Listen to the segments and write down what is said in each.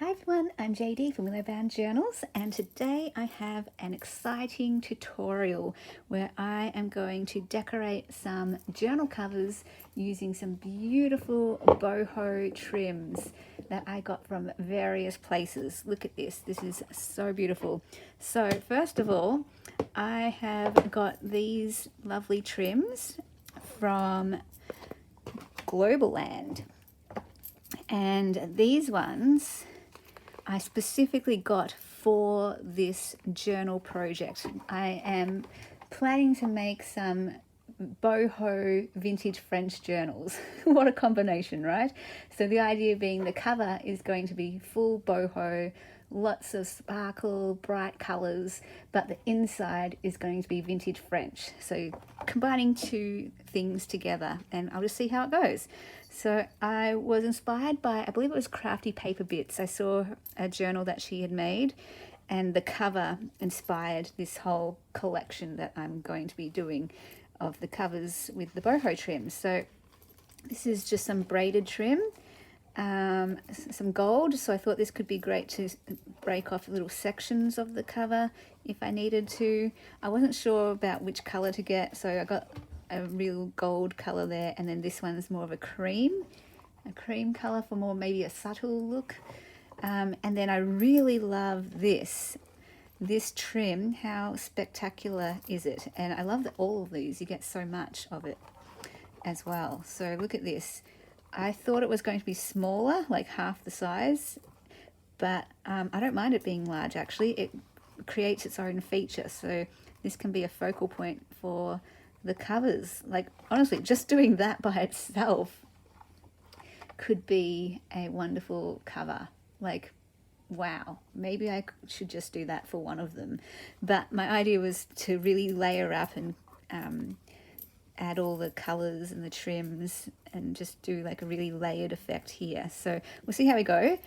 Hi everyone, I'm JD from Globleland Journals, and today I have an exciting tutorial where I am going to decorate some journal covers using some beautiful boho trims that I got from various places. Look at this, this is so beautiful. So first of all, I have got these lovely trims from Globleland. And these ones I specifically got for this journal project. I am planning to make some boho vintage French journals. What a combination, right? So the idea being the cover is going to be full boho, lots of sparkle, bright colors, but the inside is going to be vintage French. So combining two things together, and I'll just see how it goes. So I was inspired by, I believe it was Crafty Paper Bits. I saw a journal that she had made, and the cover inspired this whole collection that I'm going to be doing of the covers with the boho trim. So this is just some braided trim, some gold, so I thought this could be great to break off little sections of the cover if I needed to. I wasn't sure about which color to get, so I got a real gold color there, and then this one's more of a cream color for more maybe a subtle look. And then I really love this trim. How spectacular is it? And I love that all of these, you get so much of it as well. So look at this. I thought it was going to be smaller, like half the size, but I don't mind it being large actually. It creates its own feature, so this can be a focal point for the covers. Like honestly, just doing that by itself could be a wonderful cover. Like, wow, maybe I should just do that for one of them. But my idea was to really layer up and add all the colors and the trims and just do like a really layered effect here. So we'll see how we go.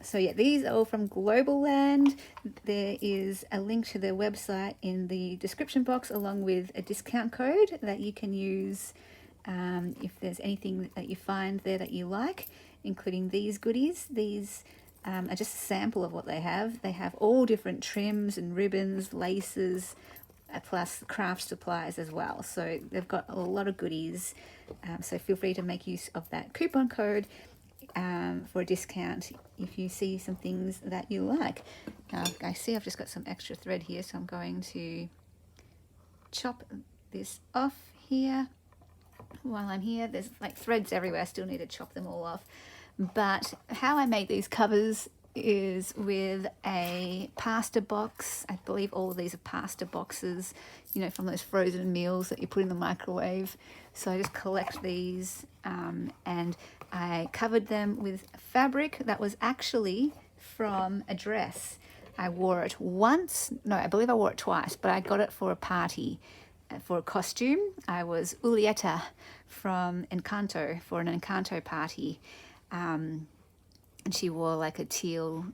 So yeah, these are all from Globleland. There is a link to their website in the description box, along with a discount code that you can use if there's anything that you find there that you like, including these goodies. These are just a sample of what they have. They have all different trims and ribbons, laces, plus craft supplies as well. So they've got a lot of goodies. So feel free to make use of that coupon code for a discount if you see some things that you like. Now I see I've just got some extra thread here, so I'm going to chop this off here. While I'm here, there's like threads everywhere. I still need to chop them all off. But how I make these covers is with a pasta box. I believe all of these are pasta boxes, you know, from those frozen meals that you put in the microwave. So I just collect these and I covered them with fabric that was actually from a dress. I wore it once, no, I believe I wore it twice, but I got it for a party. For a costume, I was Julieta from Encanto for an Encanto party, and she wore like a teal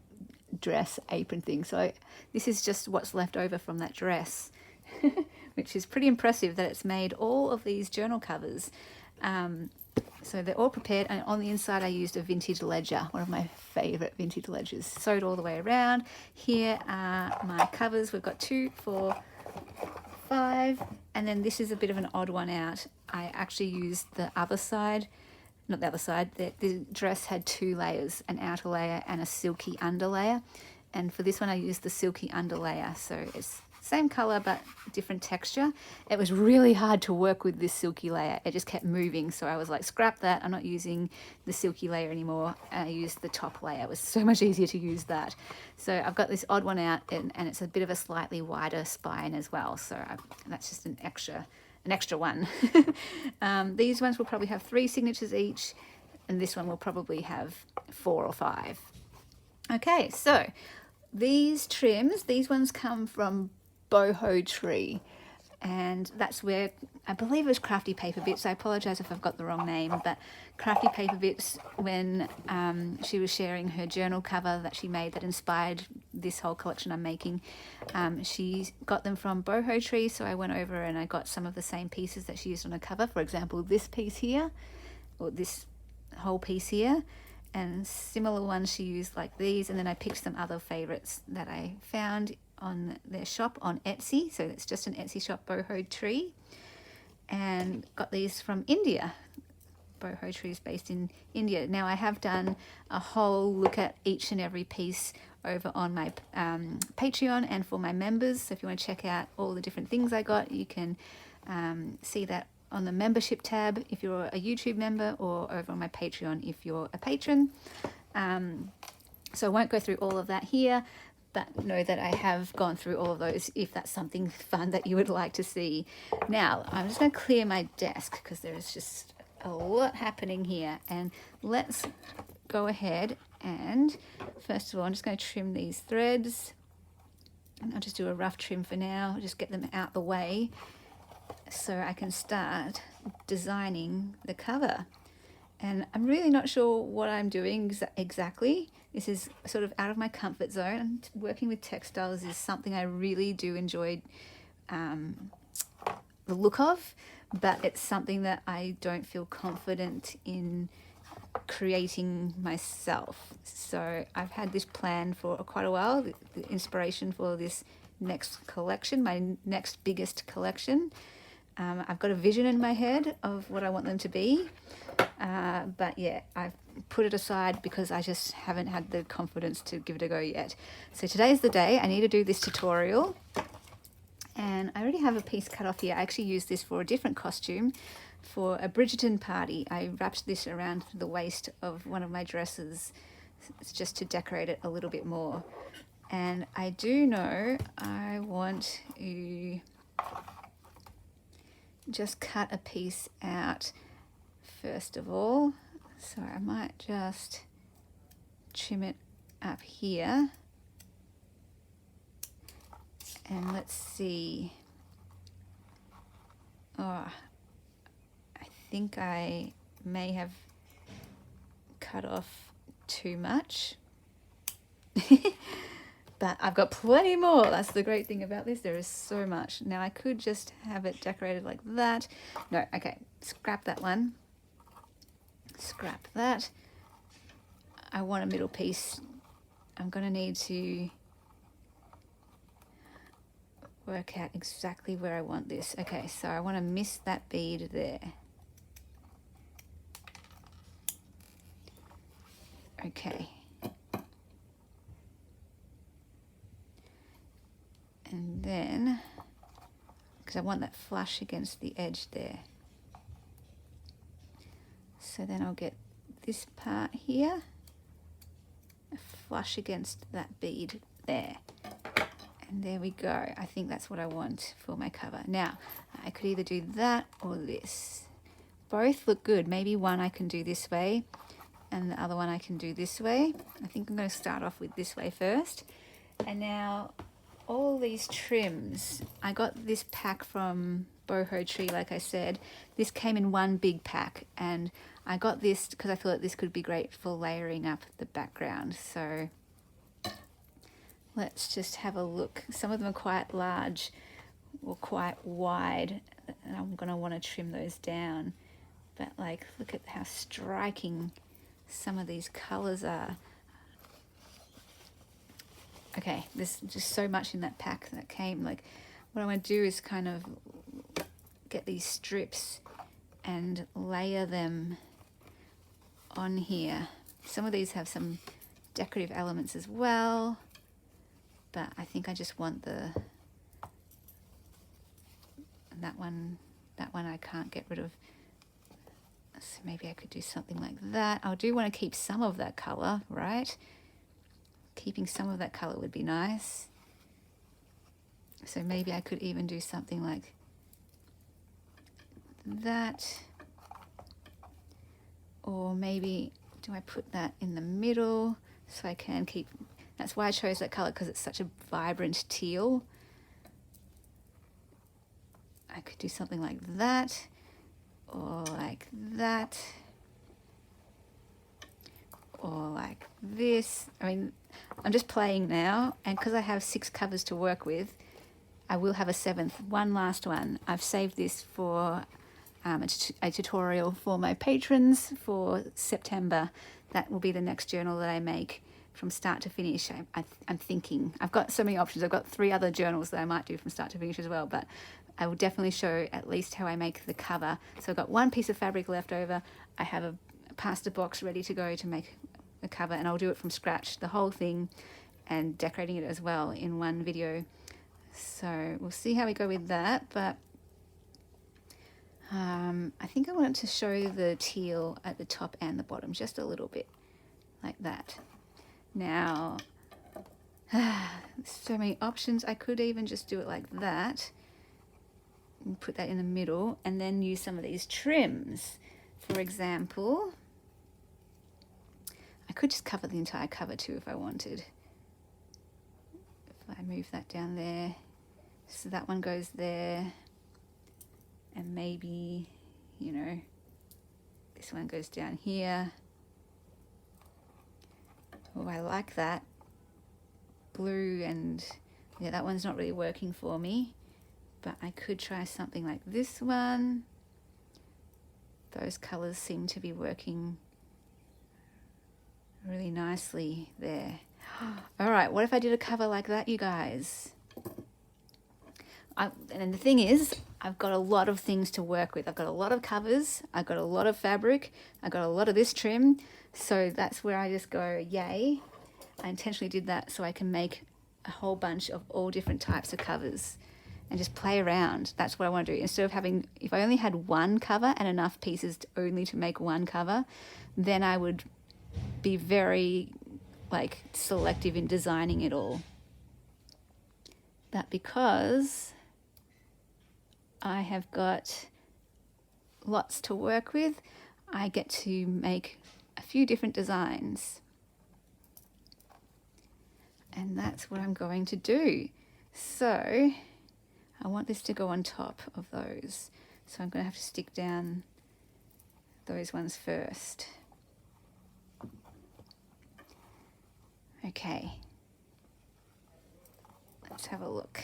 dress apron thing. So this is just what's left over from that dress, which is pretty impressive that it's made all of these journal covers. So they're all prepared, and on the inside I used a vintage ledger, one of my favorite vintage ledgers, sewed all the way around. Here are my covers. We've got 2, 4, 5, and then this is a bit of an odd one out. I actually used the other side, not the other side, the dress had 2 layers, an outer layer and a silky underlayer, and for this one I used the silky underlayer, so it's same color but different texture. It was really hard to work with this silky layer. It just kept moving, so I was like, scrap that, I'm not using the silky layer anymore. I used the top layer. It was so much easier to use that. So I've got this odd one out, and it's a bit of a slightly wider spine as well, so that's just an extra one. These ones will probably have 3 signatures each, and this one will probably have 4 or 5. Okay, so these trims, these ones come from Boho Tree, and that's where, I believe it was Crafty Paper Bits. I apologize if I've got the wrong name, but Crafty Paper Bits, when she was sharing her journal cover that she made that inspired this whole collection I'm making, she got them from Boho Tree, so I went over and I got some of the same pieces that she used on her cover. For example, this piece here, or this whole piece here, and similar ones she used like these, and then I picked some other favorites that I found on their shop on Etsy. So it's just an Etsy shop, Boho Tree, and got these from India. Boho Tree is based in India. Now I have done a whole look at each and every piece over on my Patreon and for my members. So if you want to check out all the different things I got, you can see that on the membership tab if you're a YouTube member, or over on my Patreon if you're a patron. So I won't go through all of that here, but know that I have gone through all of those if that's something fun that you would like to see. Now I'm just going to clear my desk because there is just a lot happening here, and let's go ahead and first of all I'm just going to trim these threads, and I'll just do a rough trim for now, just get them out the way so I can start designing the cover. And I'm really not sure what I'm doing exactly. This is sort of out of my comfort zone. Working with textiles is something I really do enjoy the look of, but it's something that I don't feel confident in creating myself. So I've had this plan for quite a while, the inspiration for this next collection, my next biggest collection. I've got a vision in my head of what I want them to be, but yeah, I've put it aside because I just haven't had the confidence to give it a go yet. So today's the day. I need to do this tutorial, and I already have a piece cut off here. I actually used this for a different costume for a Bridgerton party. I wrapped this around the waist of one of my dresses. It's just to decorate it a little bit more. And I do know I want to just cut a piece out first of all. So I might just trim it up here. And let's see. Oh, I think I may have cut off too much. But I've got plenty more. That's the great thing about this. There is so much. Now I could just have it decorated like that. No, okay, scrap that one. Scrap that. I want a middle piece. I'm going to need to work out exactly where I want this. Okay, so I want to miss that bead there. Okay. And then, because I want that flush against the edge there. So then I'll get this part here, flush against that bead there. And there we go. I think that's what I want for my cover. Now, I could either do that or this. Both look good. Maybe one I can do this way and the other one I can do this way. I think I'm going to start off with this way first. And now all these trims, I got this pack from Boho Tree, like I said. This came in one big pack, and I got this because I thought this could be great for layering up the background. So let's just have a look. Some of them are quite large or quite wide, and I'm going to want to trim those down. But like, look at how striking some of these colors are. Okay, there's just so much in that pack that came. Like, what I want to do is kind of get these strips and layer them on here. Some of these have some decorative elements as well, but I think I just want that one I can't get rid of. So maybe I could do something like that. I do want to keep some of that color, right? Keeping some of that color would be nice. So maybe I could even do something like that. Or maybe, do I put that in the middle so I can keep, that's why I chose that color, because it's such a vibrant teal. I could do something like that, or like that, or like this. I mean, I'm just playing now, and because I have 6 covers to work with, I will have a 7th, one last one. I've saved this for a tutorial for my patrons for September. That will be the next journal that I make from start to finish. I'm thinking, I've got so many options. I've got 3 other journals that I might do from start to finish as well, but I will definitely show at least how I make the cover. So I've got one piece of fabric left over. I have a pasta box ready to go to make a cover, and I'll do it from scratch, the whole thing, and decorating it as well in one video. So we'll see how we go with that, but I think I wanted to show the teal at the top and the bottom just a little bit, like that. Now, so many options. I could even just do it like that and put that in the middle, and then use some of these trims. For example, I could just cover the entire cover too if I wanted. If I move that down there, so that one goes there, and maybe, you know, this one goes down here. Oh, I like that blue, and yeah, that one's not really working for me, but I could try something like this one. Those colors seem to be working really nicely there. All right, what if I did a cover like that, you guys? And the thing is, I've got a lot of things to work with. I've got a lot of covers, I've got a lot of fabric, I've got a lot of this trim. So that's where I just go, yay. I intentionally did that so I can make a whole bunch of all different types of covers and just play around. That's what I want to do. Instead of having, if I only had one cover and enough pieces only to make one cover, then I would be very like selective in designing it all. But because I have got lots to work with, I get to make a few different designs. And that's what I'm going to do. So I want this to go on top of those. So I'm going to have to stick down those ones first. Okay. Let's have a look.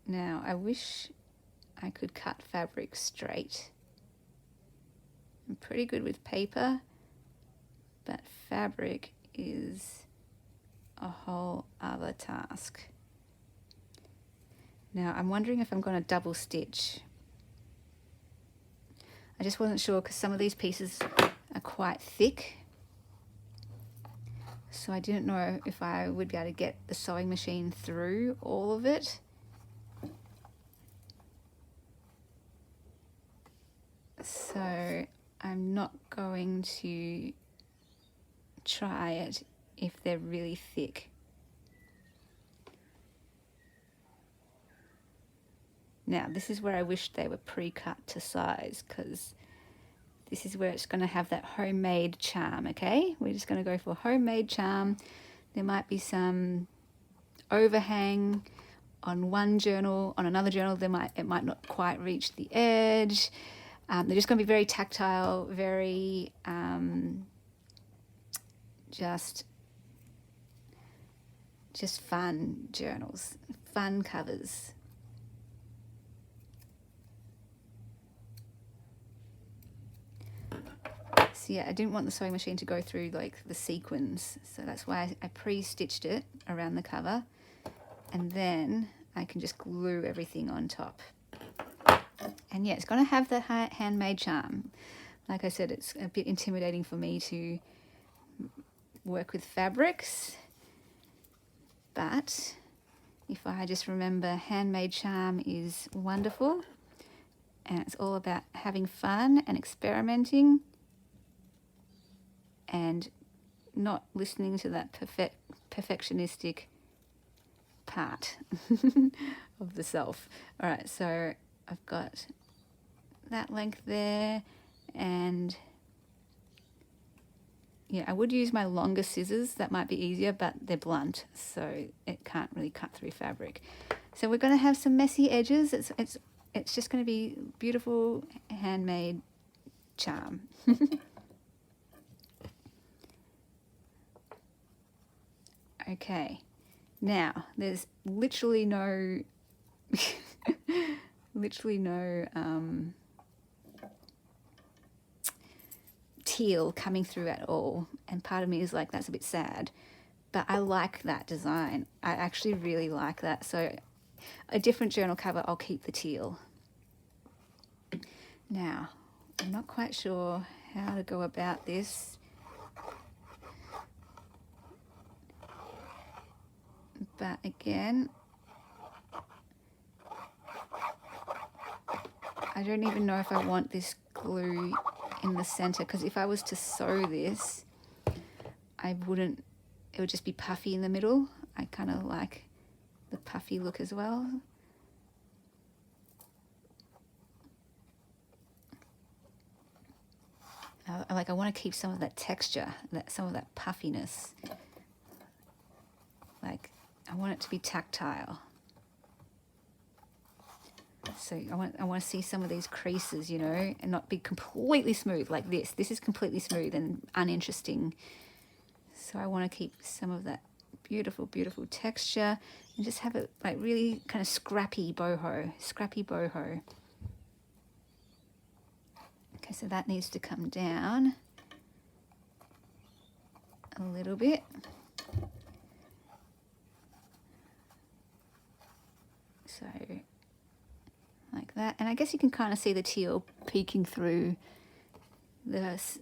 Now, I wish I could cut fabric straight. I'm pretty good with paper, but fabric is a whole other task. Now, I'm wondering if I'm going to double stitch. I just wasn't sure because some of these pieces are quite thick. So I didn't know if I would be able to get the sewing machine through all of it. So I'm not going to try it if they're really thick. Now, this is where I wish they were pre-cut to size, because this is where it's going to have that homemade charm, okay? We're just going to go for homemade charm. There might be some overhang on one journal. On another journal, it might not quite reach the edge. They're just going to be very tactile, very just fun journals, fun covers. So yeah, I didn't want the sewing machine to go through like the sequins, so that's why I pre-stitched it around the cover, and then I can just glue everything on top. And yeah, it's going to have that handmade charm. Like I said, it's a bit intimidating for me to work with fabrics, but if I just remember, handmade charm is wonderful, and it's all about having fun and experimenting and not listening to that perfectionistic part of the self. All right, so I've got that length there, and yeah, I would use my longer scissors. That might be easier, but they're blunt, so it can't really cut through fabric. So we're going to have some messy edges. It's just going to be beautiful handmade charm. Okay, Now, there's literally no, teal coming through at all. And part of me is like, that's a bit sad. But I like that design. I actually really like that. So a different journal cover, I'll keep the teal. Now, I'm not quite sure how to go about this. But again, I don't even know if I want this glue in the center, because if I was to sew this, I wouldn't, it would just be puffy in the middle. I kind of like the puffy look as well. I want to keep some of that texture, some of that puffiness. Like, I want it to be tactile. So I want to see some of these creases, you know, and not be completely smooth like this. This is completely smooth and uninteresting. So I want to keep some of that beautiful, beautiful texture and just have it like really kind of scrappy boho. Okay, so that needs to come down a little bit. So like that. And I guess you can kind of see the teal peeking through this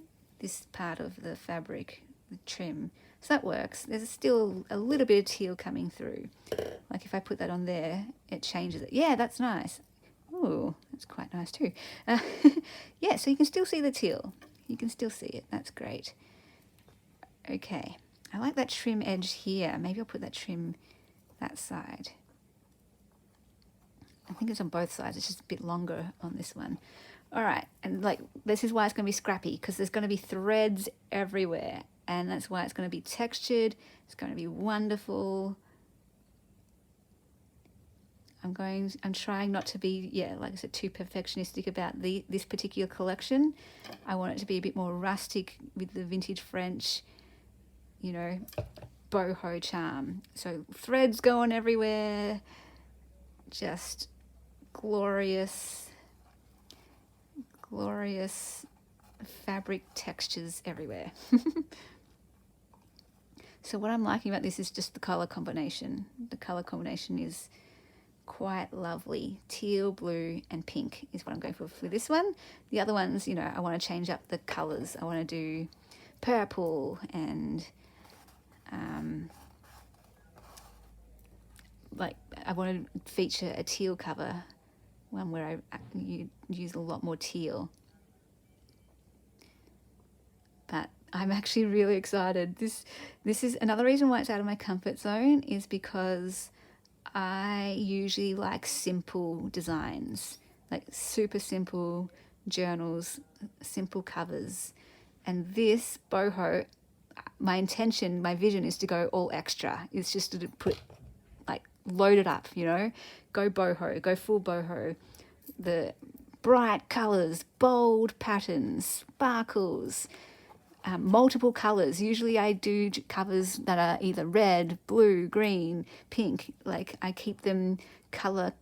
part of the fabric, the trim. So that works. There's still a little bit of teal coming through. Like if I put that on there, it changes it. Yeah, that's nice. Oh, that's quite nice too. Yeah, so you can still see the teal. You can still see it. That's great. Okay, I like that trim edge here. Maybe I'll put that trim that side. I think it's on both sides. It's just a bit longer on this one. All right, and like this is why it's going to be scrappy, because there's going to be threads everywhere, and that's why it's going to be textured. It's going to be wonderful. I'm trying not to be, yeah, like I said, too perfectionistic about this particular collection. I want it to be a bit more rustic with the vintage French, you know, boho charm. So threads going everywhere, just glorious fabric textures everywhere. So what I'm liking about this is just the color combination. The color combination is quite lovely. Teal, blue, and pink is what I'm going for this one. The other ones, you know, I want to change up the colors. I want to do purple and like I want to feature a teal cover, one where I use a lot more teal. But I'm actually really excited. This is another reason why it's out of my comfort zone, is because I usually like simple designs, like super simple journals, simple covers. And this boho, my intention, my vision is to go all extra. It's just to put, like, load it up, you know, go boho, go full boho. The bright colors, bold patterns, sparkles, multiple colors. Usually I do covers that are either red, blue, green, pink. Like I keep them color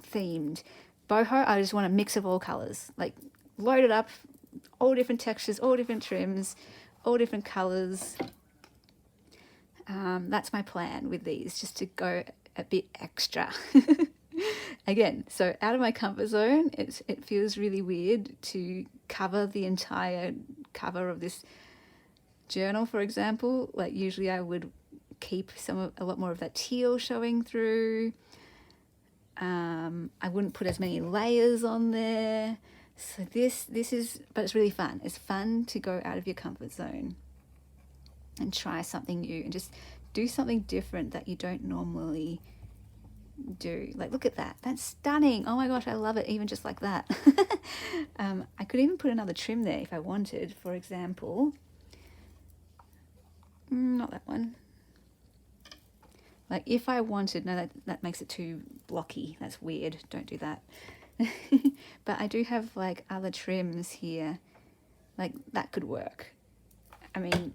themed. Boho, I just want a mix of all colors. Like load it up, all different textures, all different trims, all different colors. That's my plan with these, just to go a bit extra. Again, so out of my comfort zone, it feels really weird to cover the entire cover of this journal, for example. Like usually I would keep a lot more of that teal showing through. I wouldn't put as many layers on there. So this is, but it's really fun. It's fun to go out of your comfort zone and try something new and just do something different that you don't normally do. Like look at that, that's stunning. Oh my gosh, I love it, even just like that. I could even put another trim there if I wanted, for example. Not that one. Like if I wanted, no, that makes it too blocky, that's weird, don't do that. But I do have like other trims here, like that could work. I mean,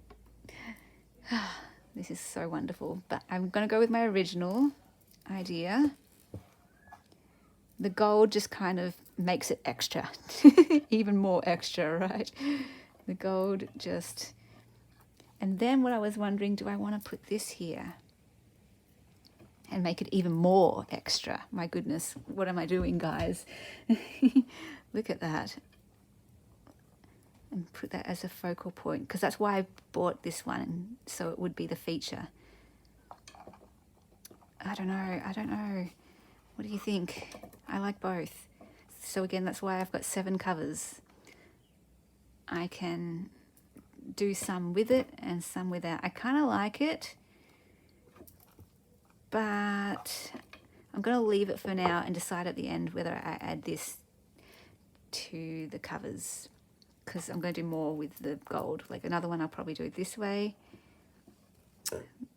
This is so wonderful. But I'm going to go with my original idea. The gold just kind of makes it extra, even more extra, right? The gold just... And then what I was wondering, do I want to put this here and make it even more extra? My goodness, what am I doing, guys? Look at that. And put that as a focal point, because that's why I bought this one, so it would be the feature. I don't know. What do you think? I like both. So again, that's why I've got 7 covers. I can do some with it and some without. I kind of like it, but I'm going to leave it for now and decide at the end whether I add this to the covers, because I'm going to do more with the gold. Like another one I'll probably do it this way.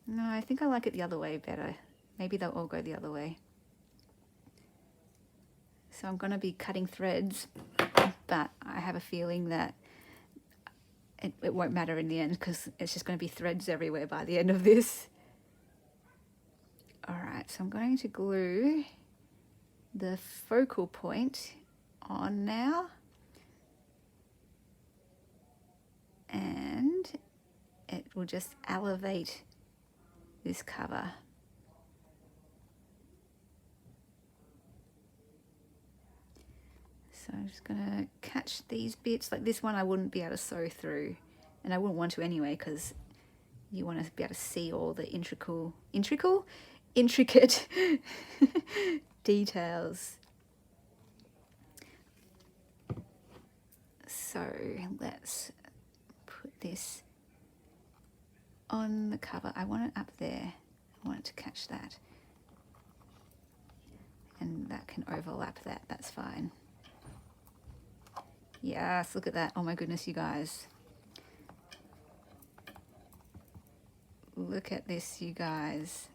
No, I think I like it the other way better. Maybe they'll all go the other way. So I'm going to be cutting threads, but I have a feeling that it won't matter in the end, because it's just going to be threads everywhere by the end of this. All right, so I'm going to glue the focal point on now. And it will just elevate this cover. So I'm just gonna catch these bits. Like this one I wouldn't be able to sew through, and I wouldn't want to anyway, because you want to be able to see all the intricate details. So let's put this on the cover. I want it up there. I want it to catch that. And that can overlap that. That's fine. Yes, look at that. Oh my goodness, you guys. Look at this, you guys.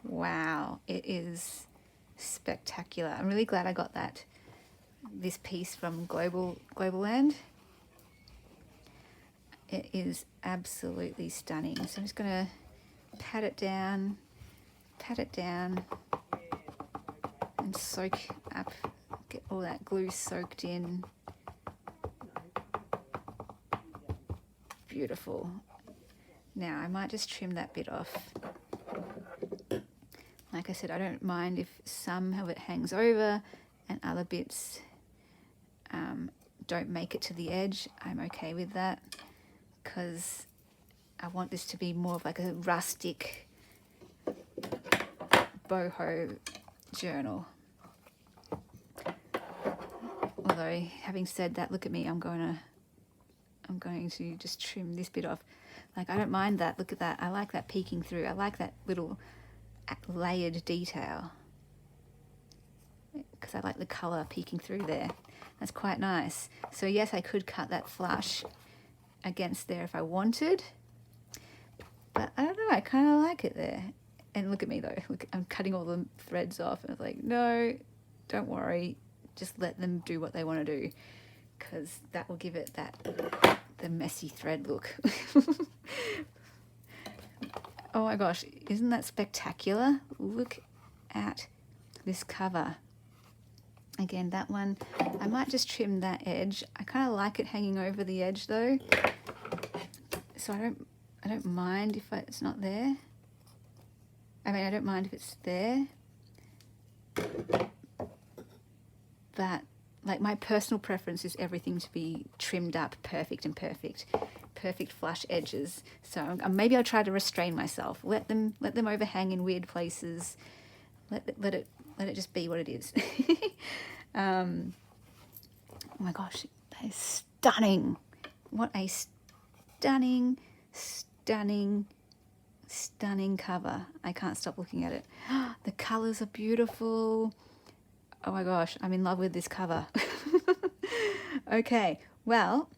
Wow, it is spectacular. I'm really glad I got this piece from Globleland. It is absolutely stunning. So I'm just gonna pat it down, and soak up, get all that glue soaked in. Beautiful. Now I might just trim that bit off. Like I said, I don't mind if some of it hangs over and other bits don't make it to the edge. I'm okay with that, because I want this to be more of like a rustic boho journal. Although having said that, look at me, I'm going to just trim this bit off. Like I don't mind that. Look at that. I like that peeking through. I like that little layered detail, because I like the color peeking through there. That's quite nice. So yes, I could cut that flush against there if I wanted, but I don't know, I kind of like it there. And look at me though, look, I'm cutting all the threads off, and I was like, no, don't worry, just let them do what they want to do, because that will give it the messy thread look. Oh my gosh, isn't that spectacular? Look at this cover. Again, that one, I might just trim that edge. I kind of like it hanging over the edge though, so I don't mind if it's not there. I mean, I don't mind if it's there, but like my personal preference is everything to be trimmed up perfect flush edges. So maybe I'll try to restrain myself, let them overhang in weird places, let it just be what it is. Oh my gosh, that is stunning. What a stunning cover. I can't stop looking at it. The colors are beautiful. Oh my gosh, I'm in love with this cover. Okay, well,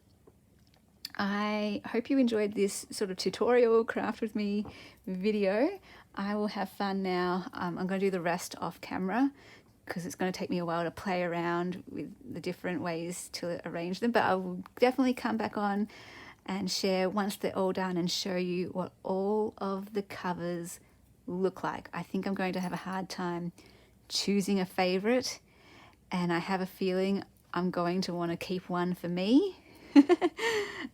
I hope you enjoyed this sort of tutorial craft with me video. I will have fun now. I'm going to do the rest off camera, because it's going to take me a while to play around with the different ways to arrange them, but I will definitely come back on and share once they're all done and show you what all of the covers look like. I think I'm going to have a hard time choosing a favorite, and I have a feeling I'm going to want to keep one for me.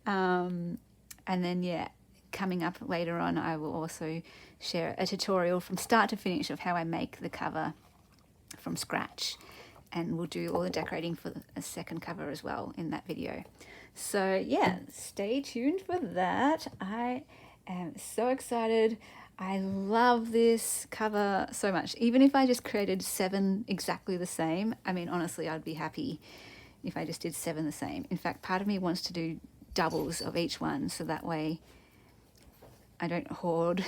And then, yeah, coming up later on, I will also share a tutorial from start to finish of how I make the cover from scratch, and we'll do all the decorating for a second cover as well in that video. So yeah, stay tuned for that. I am so excited. I love this cover so much. Even if I just created 7 exactly the same, I mean, honestly, I'd be happy if I just did 7 the same. In fact, part of me wants to do doubles of each one, so that way I don't hoard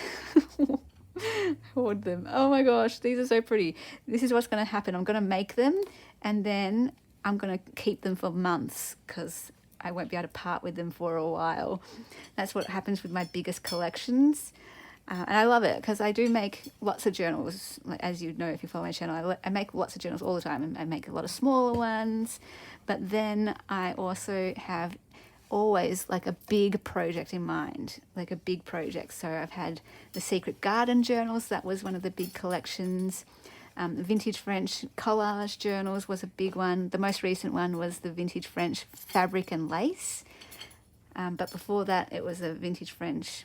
hoard them. Oh my gosh, these are so pretty. This is what's going to happen. I'm going to make them, and then I'm going to keep them for months because I won't be able to part with them for a while. That's what happens with my biggest collections. And I love it because I do make lots of journals. Like, as you know, if you follow my channel, I make lots of journals all the time. And I make a lot of smaller ones, but then I also have always like a big project in mind, like a big project. So I've had the Secret Garden journals. That was one of the big collections. Vintage French collage journals was a big one. The most recent one was the Vintage French fabric and lace. But before that, it was a Vintage French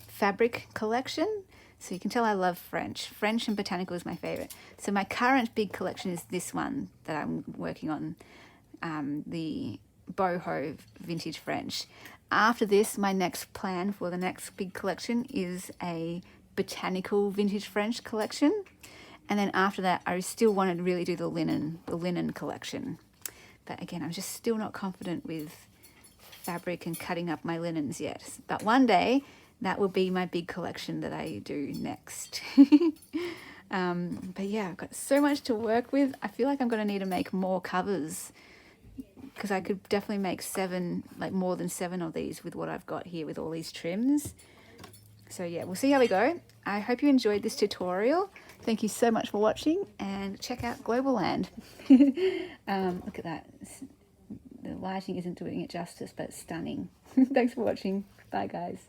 fabric collection. So you can tell I love French. French and botanical is my favorite. So my current big collection is this one that I'm working on, the Boho Vintage French. After this, my next plan for the next big collection is a botanical Vintage French collection. And then after that, I still want to really do the linen collection. But again, I'm just still not confident with fabric and cutting up my linens yet. But one day, that will be my big collection that I do next. But yeah, I've got so much to work with. I feel like I'm going to need to make more covers because I could definitely make 7, like more than 7 of these with what I've got here with all these trims. So yeah, we'll see how we go. I hope you enjoyed this tutorial. Thank you so much for watching, and check out Globleland. Look at that. The lighting isn't doing it justice, but it's stunning. Thanks for watching. Bye guys.